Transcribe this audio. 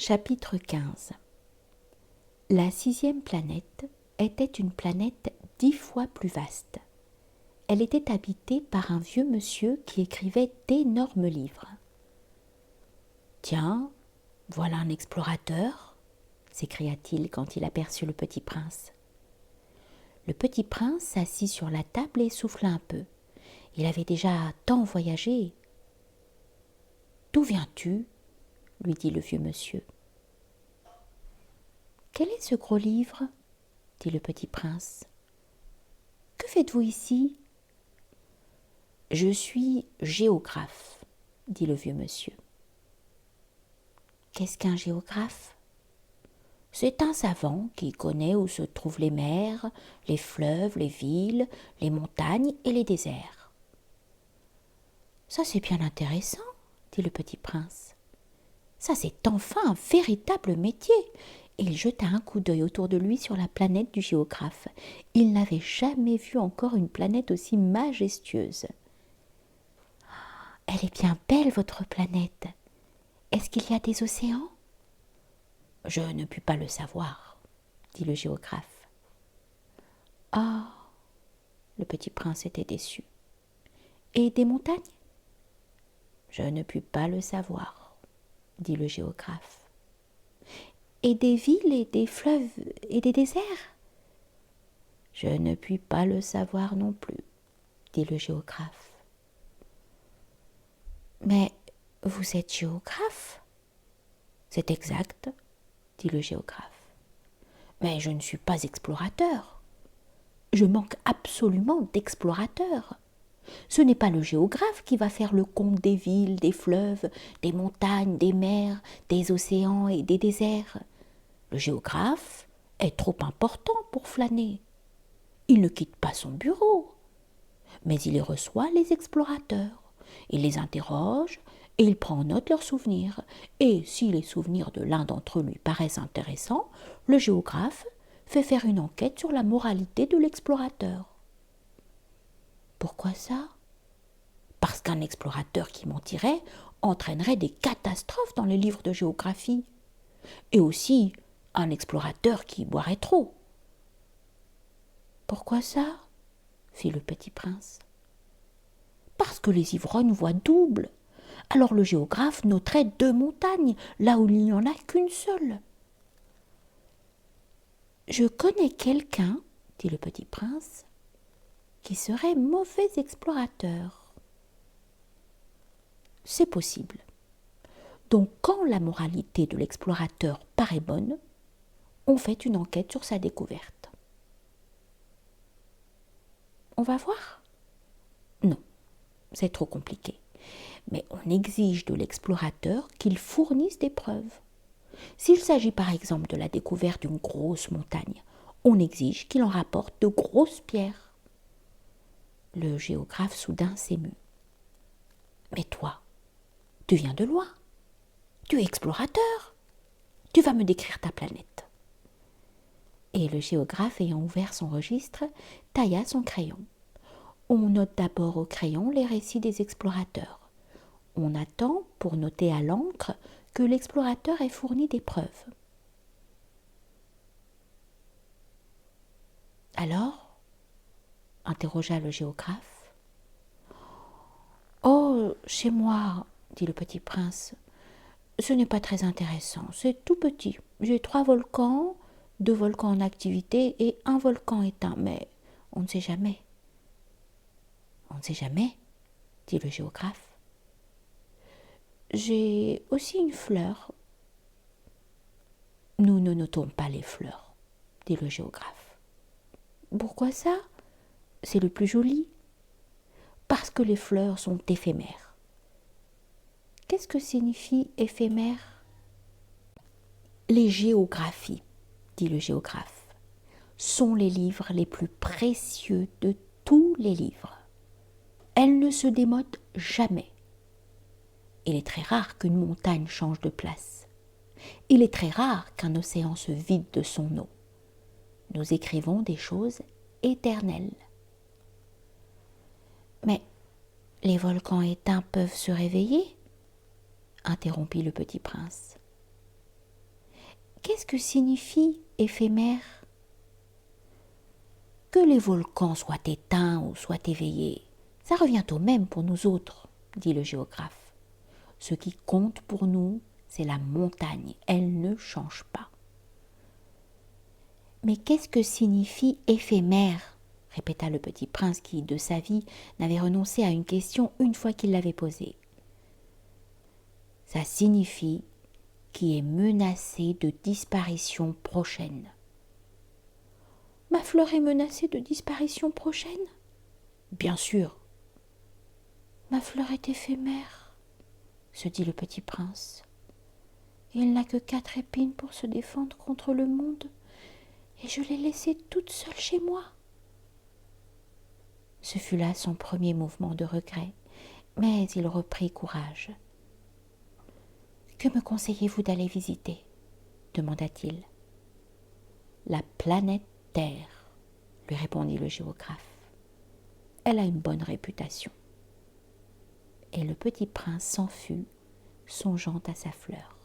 Chapitre 15. La 6e planète était une planète 10 fois plus vaste. Elle était habitée par un vieux monsieur qui écrivait d'énormes livres. « Tiens, voilà un explorateur !» s'écria-t-il quand il aperçut le petit prince. Le petit prince s'assit sur la table et souffla un peu. Il avait déjà tant voyagé. « D'où viens-tu » lui dit le vieux monsieur. « Quel est ce gros livre » dit le petit prince. « Que faites-vous ici ?»« Je suis géographe » dit le vieux monsieur. « Qu'est-ce qu'un géographe ?» C'est un savant qui connaît où se trouvent les mers, les fleuves, les villes, les montagnes et les déserts. « Ça c'est bien intéressant » dit le petit prince. « Ça c'est enfin un véritable métier !» Et il jeta un coup d'œil autour de lui sur la planète du géographe. Il n'avait jamais vu encore une planète aussi majestueuse. « Elle est bien belle, votre planète. Est-ce qu'il y a des océans ?»« Je ne puis pas le savoir, » dit le géographe. « Ah !» Le petit prince était déçu. « Et des montagnes ?»« Je ne puis pas le savoir, » dit le géographe. « Et des villes et des fleuves et des déserts ?»« Je ne puis pas le savoir non plus, » dit le géographe. « Mais vous êtes géographe ?»« C'est exact, » dit le géographe. « Mais je ne suis pas explorateur. Je manque absolument d'explorateurs. Ce n'est pas le géographe qui va faire le compte des villes, des fleuves, des montagnes, des mers, des océans et des déserts. Le géographe est trop important pour flâner. Il ne quitte pas son bureau, mais il y reçoit les explorateurs. Il les interroge et il prend en note leurs souvenirs. Et si les souvenirs de l'un d'entre eux lui paraissent intéressants, le géographe fait faire une enquête sur la moralité de l'explorateur. Pourquoi ça ? Parce qu'un explorateur qui mentirait entraînerait des catastrophes dans les livres de géographie. Et aussi un explorateur qui boirait trop. Pourquoi ça ? Fit le petit prince. Parce que les ivrognes voient double. Alors le géographe noterait 2 montagnes, là où il n'y en a qu'une seule. Je connais quelqu'un, dit le petit prince, qui serait mauvais explorateur. C'est possible. Donc quand la moralité de l'explorateur paraît bonne, on fait une enquête sur sa découverte. On va voir ? Non, c'est trop compliqué. Mais on exige de l'explorateur qu'il fournisse des preuves. S'il s'agit par exemple de la découverte d'une grosse montagne, on exige qu'il en rapporte de grosses pierres. Le géographe soudain s'émut. Mais toi, tu viens de loin. Tu es explorateur. Tu vas me décrire ta planète. Et le géographe, ayant ouvert son registre, tailla son crayon. On note d'abord au crayon les récits des explorateurs. On attend, pour noter à l'encre, que l'explorateur ait fourni des preuves. « Alors ?» interrogea le géographe. « Oh, chez moi, » dit le petit prince, « ce n'est pas très intéressant, c'est tout petit. J'ai 3 volcans, 2 volcans en activité et 1 volcan éteint, mais on ne sait jamais. » « On ne sait jamais, » dit le géographe. « J'ai aussi une fleur. »« Nous ne notons pas les fleurs, » dit le géographe. « Pourquoi ça ? C'est le plus joli. »« Parce que les fleurs sont éphémères. »« Qu'est-ce que signifie éphémère ?»« Les géographies, » dit le géographe, « sont les livres les plus précieux de tous les livres. Elles ne se démodent jamais. Il est très rare qu'une montagne change de place. Il est très rare qu'un océan se vide de son eau. Nous écrivons des choses éternelles. Mais les volcans éteints peuvent se réveiller ? Interrompit le petit prince. qu'est-ce que signifie éphémère? Que les volcans soient éteints ou soient éveillés, ça revient au même pour nous autres, dit le géographe. Ce qui compte pour nous, c'est la montagne, elle ne change pas. Mais qu'est-ce que signifie éphémère? Répéta le petit prince qui, de sa vie, n'avait renoncé à une question une fois qu'il l'avait posée. Ça signifie qui est menacé de disparition prochaine. Ma fleur est menacée de disparition prochaine? Bien sûr. Ma fleur est éphémère, se dit le petit prince. Il n'a que 4 épines pour se défendre contre le monde, et je l'ai laissée toute seule chez moi. Ce fut là son premier mouvement de regret, mais il reprit courage. Que me conseillez-vous d'aller visiter? Demanda-t-il. La planète Terre, lui répondit le géographe. Elle a une bonne réputation. Et le petit prince s'en fut, songeant à sa fleur.